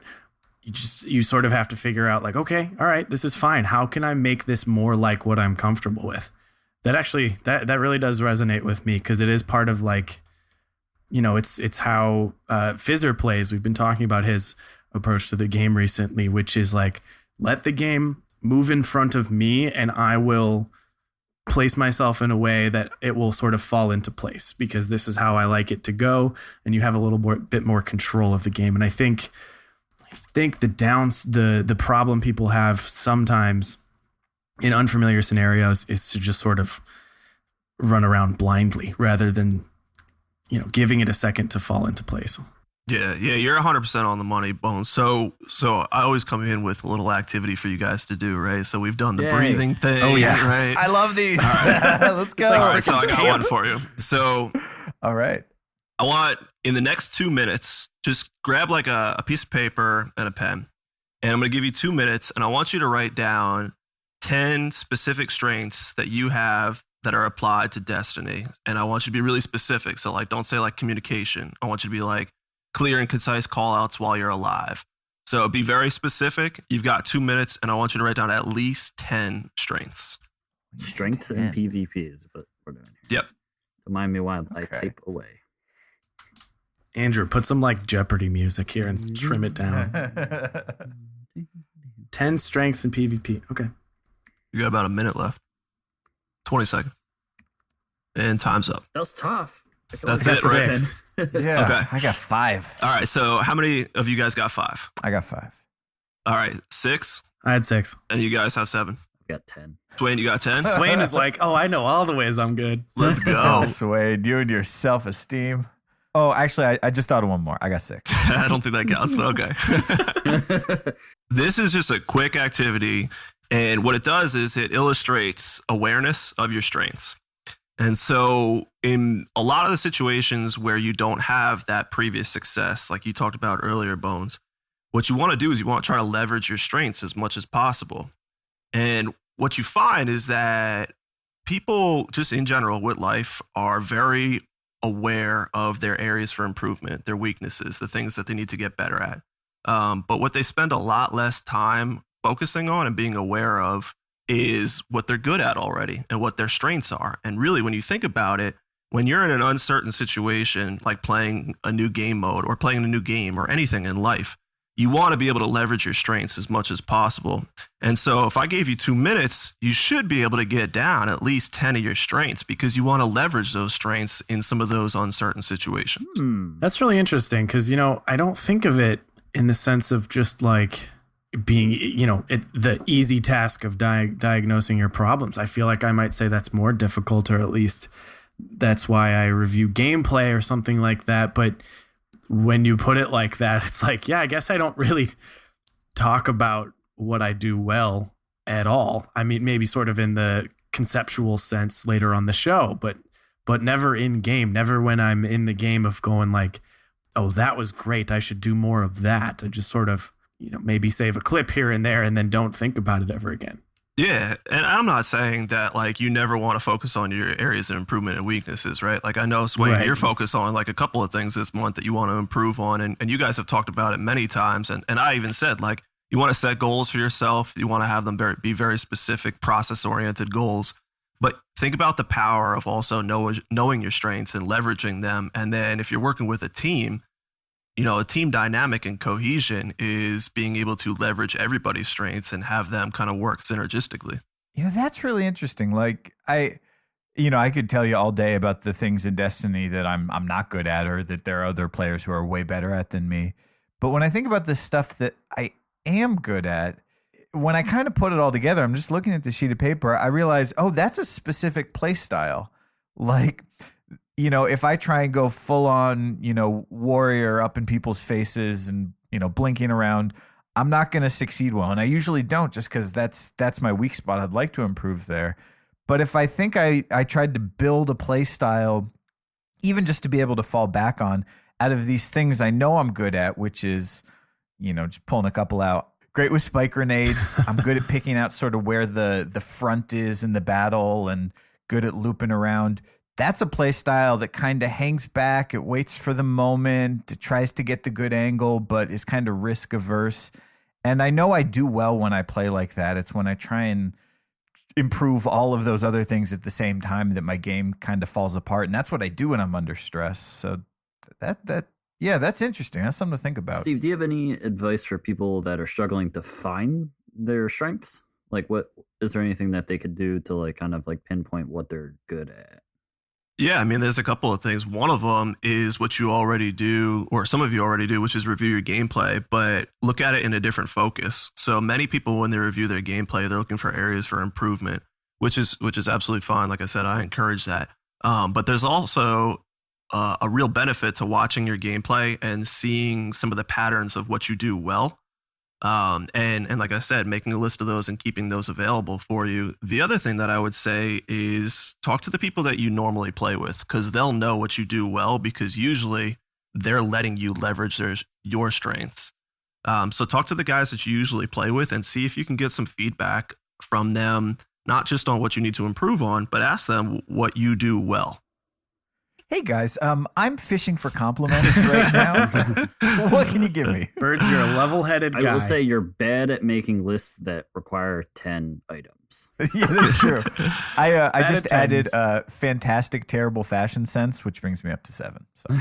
Speaker 1: you sort of have to figure out like, okay, all right, this is fine. How can I make this more like what I'm comfortable with? That actually, that really does resonate with me, because it is part of like, it's how Fizzer plays. We've been talking about his approach to the game recently, which is like, let the game move in front of me and I will place myself in a way that it will sort of fall into place, because this is how I like it to go. And you have a little bit more control of the game. And I think the problem people have sometimes in unfamiliar scenarios is to just sort of run around blindly rather than, giving it a second to fall into place.
Speaker 6: Yeah, you're 100% on the money, Bones. So I always come in with a little activity for you guys to do, right? So we've done the breathing thing.
Speaker 3: Oh, yeah.
Speaker 6: Right?
Speaker 3: I love these. Let's go.
Speaker 6: All right, so I got one for you. So
Speaker 3: all right.
Speaker 6: I want, in the next 2 minutes, just grab like a piece of paper and a pen. And I'm going to give you 2 minutes, and I want you to write down 10 specific strengths that you have that are applied to Destiny. And I want you to be really specific. So like, don't say like communication. I want you to be like clear and concise call outs while you're alive. So be very specific. You've got 2 minutes, and I want you to write down at least 10 strengths.
Speaker 2: Strengths and PvP is what we're doing here.
Speaker 6: Yep.
Speaker 2: Remind me while I type away.
Speaker 1: Andrew, put some like Jeopardy music here and trim it down. 10 strengths in PvP. Okay.
Speaker 6: You got about a minute left. 20 seconds. And time's up.
Speaker 2: That was tough.
Speaker 6: That's it, right?
Speaker 3: Yeah.
Speaker 6: Okay.
Speaker 3: I got 5.
Speaker 6: All right. So how many of you guys got 5?
Speaker 3: I got 5.
Speaker 6: All right. 6.
Speaker 1: I had 6.
Speaker 6: And you guys have 7.
Speaker 2: I got 10.
Speaker 6: Dwayne, you got 10?
Speaker 1: Swain is like, oh, I know all the ways I'm good.
Speaker 6: Let's go.
Speaker 3: Swade, you and your self-esteem. Oh, actually, I just thought of one more. I got 6.
Speaker 6: I don't think that counts, but okay. This is just a quick activity. And what it does is it illustrates awareness of your strengths. And so in a lot of the situations where you don't have that previous success, like you talked about earlier, Bones, what you want to do is you want to try to leverage your strengths as much as possible. And what you find is that people just in general with life are very aware of their areas for improvement, their weaknesses, the things that they need to get better at. But what they spend a lot less time focusing on and being aware of is what they're good at already and what their strengths are. And really, when you think about it, when you're in an uncertain situation, like playing a new game mode or playing a new game or anything in life, you want to be able to leverage your strengths as much as possible. And so if I gave you 2 minutes, you should be able to get down at least 10 of your strengths, because you want to leverage those strengths in some of those uncertain situations.
Speaker 1: That's really interesting, because, I don't think of it in the sense of just like being, the easy task of diagnosing your problems. I feel like I might say that's more difficult, or at least that's why I review gameplay or something like that. But when you put it like that, it's like, yeah, I guess I don't really talk about what I do well at all. I mean, maybe sort of in the conceptual sense later on the show, but never in game, never when I'm in the game of going like, oh, that was great, I should do more of that. I just sort of, maybe save a clip here and there and then don't think about it ever again.
Speaker 6: Yeah, and I'm not saying that like you never want to focus on your areas of improvement and weaknesses, right? Like I know, Swain,
Speaker 1: Right.
Speaker 6: you're focused on like a couple of things this month that you want to improve on, and you guys have talked about it many times, and I even said like you want to set goals for yourself, you want to have them be very specific, process-oriented goals, but think about the power of also knowing your strengths and leveraging them, and then if you're working with a team, a team dynamic and cohesion is being able to leverage everybody's strengths and have them kind of work synergistically.
Speaker 3: That's really interesting. Like I could tell you all day about the things in Destiny that I'm not good at, or that there are other players who are way better at than me. But when I think about the stuff that I am good at, when I kind of put it all together, I'm just looking at the sheet of paper, I realize, oh, that's a specific play style. Like, if I try and go full on, warrior up in people's faces and, blinking around, I'm not going to succeed well. And I usually don't, just because that's my weak spot. I'd like to improve there. But if I think I tried to build a play style, even just to be able to fall back on, out of these things I know I'm good at, which is, just pulling a couple out. Great with spike grenades. I'm good at picking out sort of where the front is in the battle and good at looping around. That's a play style that kind of hangs back. It waits for the moment. It tries to get the good angle, but is kind of risk averse. And I know I do well when I play like that. It's when I try and improve all of those other things at the same time that my game kind of falls apart. And that's what I do when I'm under stress. So that's interesting. That's something to think about.
Speaker 2: Steve, do you have any advice for people that are struggling to find their strengths? Like, what is there anything that they could do to like kind of like pinpoint what they're good at?
Speaker 6: Yeah, I mean, there's a couple of things. One of them is what you already do, or some of you already do, which is review your gameplay, but look at it in a different focus. So many people, when they review their gameplay, they're looking for areas for improvement, which is absolutely fine. Like I said, I encourage that. But there's also a real benefit to watching your gameplay and seeing some of the patterns of what you do well. And like I said, making a list of those and keeping those available for you. The other thing that I would say is talk to the people that you normally play with, because they'll know what you do well, because usually they're letting you leverage your strengths. So talk to the guys that you usually play with and see if you can get some feedback from them, not just on what you need to improve on, but ask them what you do well.
Speaker 3: Hey guys, I'm fishing for compliments right now. What can you give me?
Speaker 1: Birds, you're a level-headed guy.
Speaker 2: I will say you're bad at making lists that require 10 items.
Speaker 3: Yeah, that's true. I just added
Speaker 1: tens.
Speaker 3: fantastic, terrible fashion sense, which brings me up to 7. So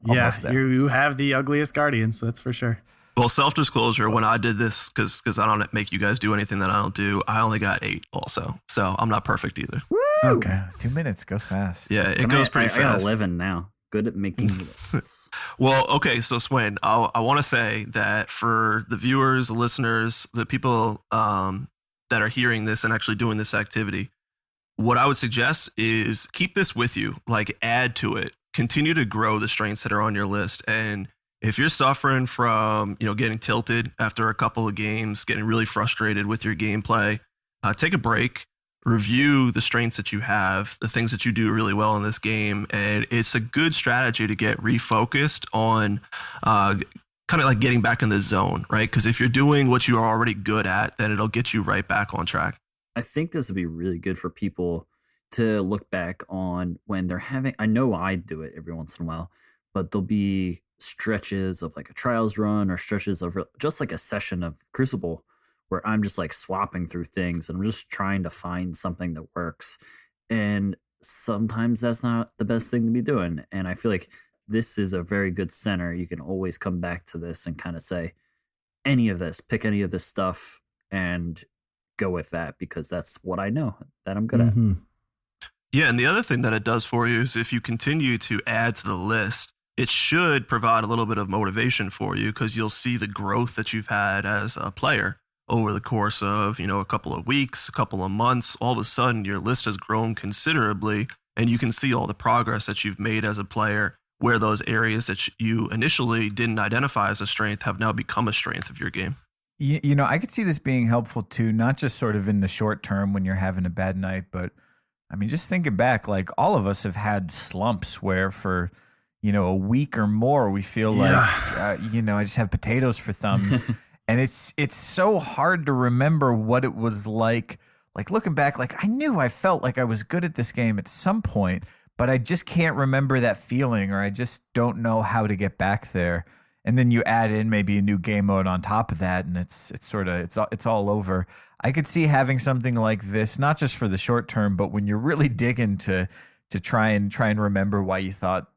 Speaker 1: Yeah,
Speaker 3: almost there.
Speaker 1: you have the ugliest guardians, that's for sure.
Speaker 6: Well, self-disclosure, when I did this, because I don't make you guys do anything that I don't do, I only got 8 also. So I'm not perfect either.
Speaker 3: Okay, 2 minutes goes fast.
Speaker 6: Yeah, it goes pretty fast.
Speaker 2: I got 11 now. Good at making lists.
Speaker 6: Well, okay, so Swain, I want to say that for the viewers, the listeners, the people that are hearing this and actually doing this activity, what I would suggest is keep this with you, like add to it, continue to grow the strengths that are on your list. And if you're suffering from, getting tilted after a couple of games, getting really frustrated with your gameplay, take a break. Review the strengths that you have, the things that you do really well in this game, and it's a good strategy to get refocused on kind of like getting back in the zone, right? Because if you're doing what you are already good at, then it'll get you right back on track.
Speaker 2: I think this would be really good for people to look back on when they're having, I know I do it every once in a while, but there'll be stretches of like a trials run or stretches of just like a session of Crucible where I'm just like swapping through things and I'm just trying to find something that works. And sometimes that's not the best thing to be doing. And I feel like this is a very good center. You can always come back to this and kind of say, pick any of this stuff and go with that, because that's what I know that I'm good at.
Speaker 6: Yeah, and the other thing that it does for you is if you continue to add to the list, it should provide a little bit of motivation for you, because you'll see the growth that you've had as a player over the course of, a couple of weeks, a couple of months. All of a sudden, your list has grown considerably, and you can see all the progress that you've made as a player, where those areas that you initially didn't identify as a strength have now become a strength of your game.
Speaker 3: I could see this being helpful too, not just sort of in the short term when you're having a bad night, but I mean, just thinking back, like all of us have had slumps where for, a week or more, we feel like, I just have potatoes for thumbs. And it's so hard to remember what it was like looking back, like I knew I felt like I was good at this game at some point, but I just can't remember that feeling, or I just don't know how to get back there. And then you add in maybe a new game mode on top of that, and it's all over. I could see having something like this, not just for the short term, but when you're really digging to try and remember why you thought,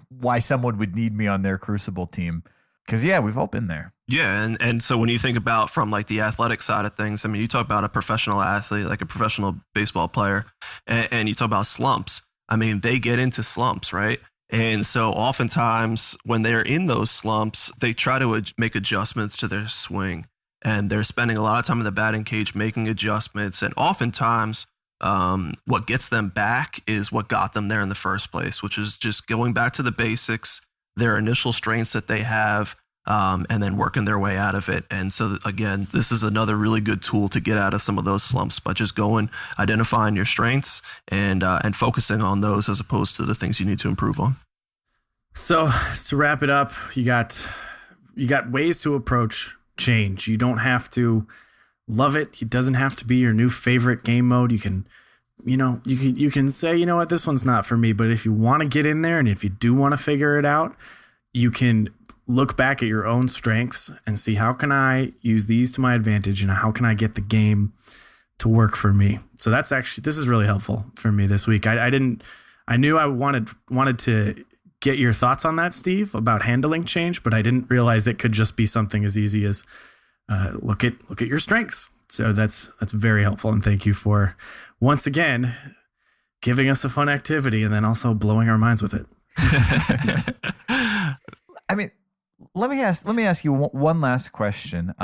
Speaker 3: why someone would need me on their Crucible team. Because, we've all been there.
Speaker 6: Yeah, and so when you think about from like the athletic side of things, I mean, you talk about a professional athlete, like a professional baseball player, and you talk about slumps. I mean, they get into slumps, right? And so oftentimes when they're in those slumps, they try to make adjustments to their swing. And they're spending a lot of time in the batting cage making adjustments. And oftentimes what gets them back is what got them there in the first place, which is just going back to the basics, their initial strengths that they have, and then working their way out of it. And so again, this is another really good tool to get out of some of those slumps by just going, identifying your strengths and focusing on those as opposed to the things you need to improve on.
Speaker 1: So to wrap it up, you got ways to approach change. You don't have to love it. It doesn't have to be your new favorite game mode. You can say, you know what, this one's not for me. But if you want to get in there and if you do want to figure it out, you can look back at your own strengths and see, how can I use these to my advantage and how can I get the game to work for me? So this is really helpful for me this week. I knew I wanted to get your thoughts on that, Steve, about handling change, but I didn't realize it could just be something as easy as look at your strengths. So that's very helpful. And thank you for once again giving us a fun activity and then also blowing our minds with it.
Speaker 3: I mean, let me ask you one last question.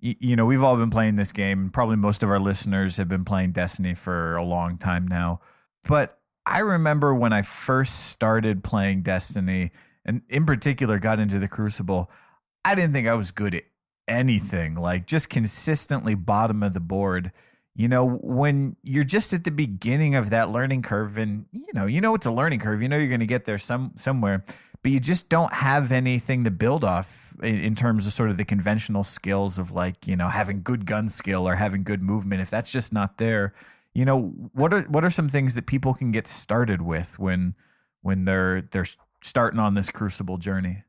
Speaker 3: We've all been playing this game. Probably most of our listeners have been playing Destiny for a long time now. But I remember when I first started playing Destiny, and in particular got into the Crucible, I didn't think I was good at anything, like just consistently bottom of the board. When you're just at the beginning of that learning curve, and it's a learning curve, you're going to get there somewhere, but you just don't have anything to build off in terms of sort of the conventional skills of having good gun skill or having good movement. If that's just not there, what are some things that people can get started with when they're starting on this Crucible journey?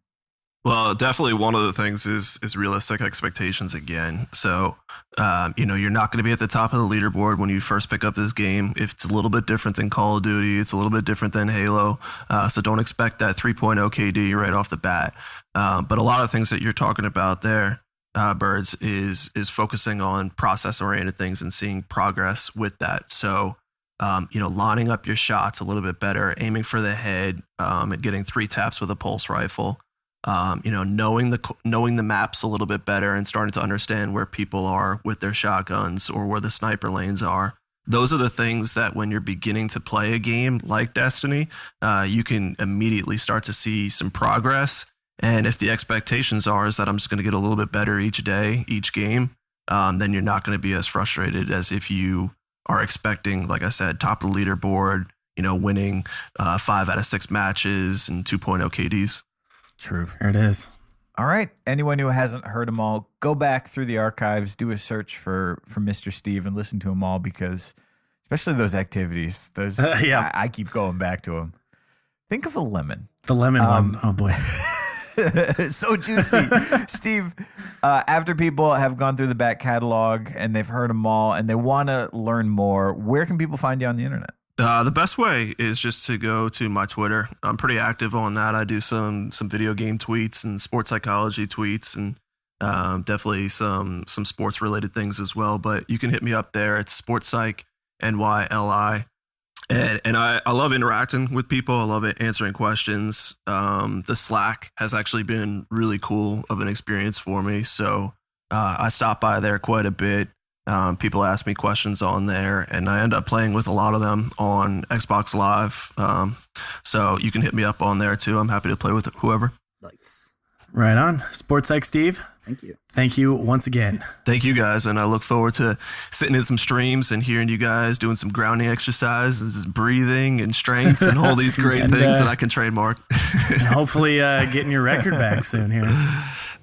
Speaker 6: Well, definitely one of the things is realistic expectations again. So, you're not going to be at the top of the leaderboard when you first pick up this game. If it's a little bit different than Call of Duty, it's a little bit different than Halo. So don't expect that 3.0 KD right off the bat. But a lot of things that you're talking about there, Birds, is focusing on process-oriented things and seeing progress with that. So, lining up your shots a little bit better, aiming for the head, and getting 3 taps with a pulse rifle. Knowing the maps a little bit better and starting to understand where people are with their shotguns or where the sniper lanes are. Those are the things that when you're beginning to play a game like Destiny, you can immediately start to see some progress. And if the expectations is that I'm just going to get a little bit better each day, each game, then you're not going to be as frustrated as if you are expecting, like I said, top of the leaderboard, winning 5 out of 6 matches and 2.0 KDs.
Speaker 3: True.
Speaker 1: There it is.
Speaker 3: All right. Anyone who hasn't heard them all, go back through the archives, do a search for Mr. Steve and listen to them all, because especially those activities, I keep going back to them. Think of a lemon.
Speaker 1: The lemon one. Oh, boy.
Speaker 3: So juicy. Steve, after people have gone through the back catalog and they've heard them all and they want to learn more, where can people find you on the internet?
Speaker 6: The best way is just to go to my Twitter. I'm pretty active on that. I do some video game tweets and sports psychology tweets, and definitely some sports related things as well. But you can hit me up there. It's Sports Psych NYLI, and I love interacting with people. I love it answering questions. The Slack has actually been really cool of an experience for me. So I stop by there quite a bit. People ask me questions on there, and I end up playing with a lot of them on Xbox Live. So you can hit me up on there too. I'm happy to play with whoever.
Speaker 2: Nice.
Speaker 1: Right on. Sports Psych Steve.
Speaker 2: Thank you.
Speaker 1: Thank you once again.
Speaker 6: Thank you guys, and I look forward to sitting in some streams and hearing you guys doing some grounding exercises, breathing and strength, and all these great things that I can trademark.
Speaker 1: And hopefully getting your record back soon here.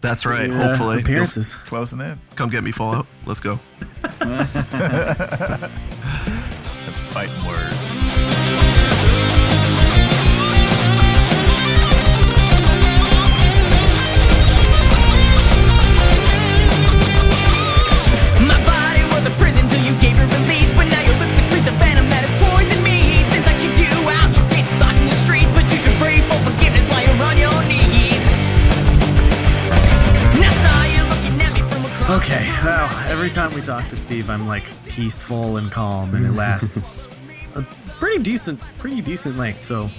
Speaker 6: That's right. Hopefully.
Speaker 1: Appearances.
Speaker 3: Closing in.
Speaker 6: Come get me, Fallout. Let's go.
Speaker 3: That's fighting words.
Speaker 4: My body was a prison till you gave it release, but now your lips secrete the venom that has poisoned me. Since I kicked you out, you've been stuck in the streets, but you should pray for forgiveness while you're on your knees. Now saw you looking at me from across.
Speaker 1: Okay, well, every time we talk to Steve, I'm like peaceful and calm, and it lasts a pretty decent length. So,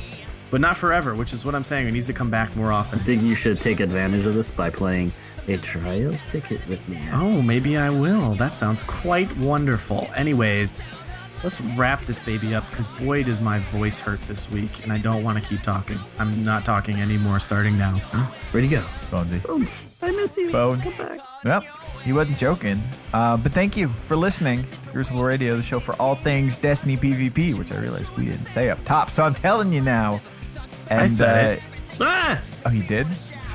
Speaker 1: but not forever, which is what I'm saying. He needs to come back more often.
Speaker 2: I think you should take advantage of this by playing a trials ticket with me.
Speaker 1: Oh, maybe I will. That sounds quite wonderful. Anyways, let's wrap this baby up, because boy, does my voice hurt this week, and I don't want to keep talking. I'm not talking anymore starting now.
Speaker 2: Where'd he go?
Speaker 3: Bonesy.
Speaker 2: Bones, I miss you.
Speaker 3: Bones.
Speaker 2: Come back.
Speaker 3: Yep, he wasn't joking. But thank you for listening to Crucible Radio, the show for all things Destiny PvP, which I realized we didn't say up top, so I'm telling you now. And
Speaker 1: I said it.
Speaker 6: Ah!
Speaker 3: Oh, he did?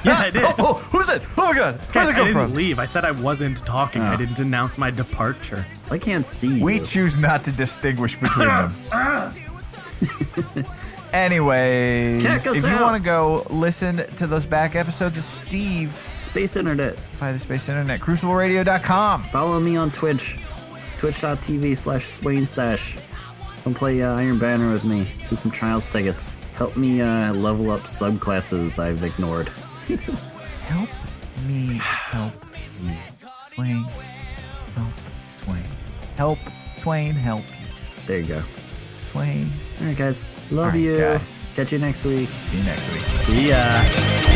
Speaker 1: Yeah, I did.
Speaker 3: Oh, who's it? Oh my God.
Speaker 1: Guys,
Speaker 3: Where's it
Speaker 1: I
Speaker 3: come
Speaker 1: didn't
Speaker 3: from?
Speaker 1: leave. I said I wasn't talking. I didn't announce my departure.
Speaker 2: I can't see you.
Speaker 3: We choose not to distinguish between them. Anyways,
Speaker 2: Check us
Speaker 3: if you
Speaker 2: out.
Speaker 3: want to go listen to those back episodes of Steve,
Speaker 2: Space Internet.
Speaker 3: via the space internet, crucibleradio.com.
Speaker 2: Follow me on Twitch. Twitch.tv/SwainStash. Come play Iron Banner with me. Do some trials tickets. Help me level up subclasses I've ignored.
Speaker 3: Help me help you. Swain, help Swain. Help Swain, help you.
Speaker 2: There you go.
Speaker 3: Swain.
Speaker 2: All right, guys. Love
Speaker 3: All right,
Speaker 2: you.
Speaker 3: guys.
Speaker 2: Catch you next week.
Speaker 3: See you next week.
Speaker 1: Yeah.